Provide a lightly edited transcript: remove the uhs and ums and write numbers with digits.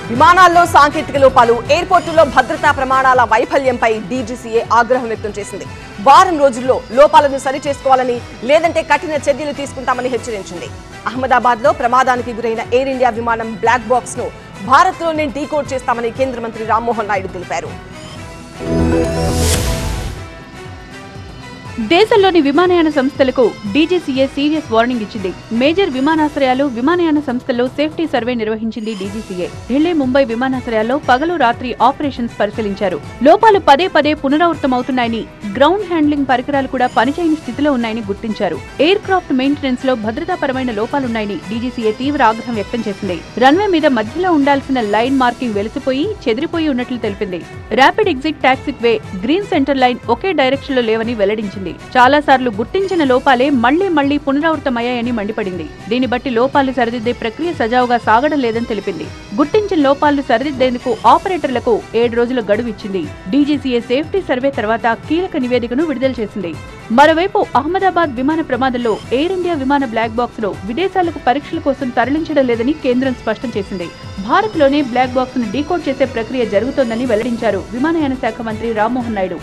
విమానాల్లో సాంకేతిక లోపాలు, ఎయిర్పోర్టుల్లో భద్రతా ప్రమాణాల వైఫల్యంపై డీజీసీఏ ఆగ్రహం వ్యక్తం చేసింది. వారం రోజుల్లో లోపాలను సరిచేసుకోవాలని, లేదంటే కఠిన చర్యలు తీసుకుంటామని హెచ్చరించింది. అహ్మదాబాద్ లో ప్రమాదానికి గురైన ఎయిర్ ఇండియా విమానం బ్లాక్ బాక్స్ ను భారత్లోనే డీకోడ్ చేస్తామని కేంద్ర మంత్రి రామ్మోహన్ నాయుడు తెలిపారు. దేశంలోని విమానయాన సంస్థలకు డీజీసీఏ సీరియస్ వార్నింగ్ ఇచ్చింది. మేజర్ విమానాశ్రయాలు, విమానయాన సంస్థల్లో సేఫ్టీ సర్వే నిర్వహించింది డీజీసీఏ. ఢిల్లీ, ముంబై విమానాశ్రయాల్లో పగలు రాత్రి ఆపరేషన్స్ పరిశీలించారు. లోపాలు పదే పదే పునరావృతమవుతున్నాయని, గ్రౌండ్ హ్యాండ్లింగ్ పరికరాలు కూడా పనిచేయని స్థితిలో ఉన్నాయని గుర్తించారు. ఎయిర్ క్రాఫ్ట్ మెయింటెనెన్స్ లో భద్రతాపరమైన లోపాలున్నాయని డీజీసీఏ తీవ్ర ఆగ్రహం వ్యక్తం చేసింది. రన్వే మీద మధ్యలో ఉండాల్సిన లైన్ మార్కింగ్ వెలిసిపోయి, చెదిరిపోయి ఉన్నట్లు తెలిపింది. ర్యాపిడ్ ఎగ్జిట్ టాక్సిక్ వే, గ్రీన్ సెంటర్ లైన్ ఒకే డైరెక్షన్ లో లేవని వెల్లడించింది. చాలా సార్లు గుర్తించిన లోపాలే మళ్లీ పునరావృతమయ్యాయని మండిపడింది. దీన్ని బట్టి లోపాలు సరిదిద్దే ప్రక్రియ సజావుగా సాగడం లేదని తెలిపింది. గుర్తించిన లోపాలను సరిదిద్దేందుకు ఆపరేటర్లకు 7 రోజుల గడువు ఇచ్చింది. డీజీసీఏ సేఫ్టీ సర్వే తర్వాత కీలక నివేదికను విడుదల చేసింది. మరోవైపు అహ్మదాబాద్ విమాన ప్రమాదంలో ఎయిర్ ఇండియా విమాన బ్లాక్ బాక్స్ లో విదేశాలకు పరీక్షల కోసం తరలించడం లేదని కేంద్రం స్పష్టం చేసింది. భారత్ లోనే బ్లాక్ బాక్స్ ను డీకోడ్ చేసే ప్రక్రియ జరుగుతోందని వెల్లడించారు విమానయాన శాఖ మంత్రి రామ్మోహన్ నాయుడు.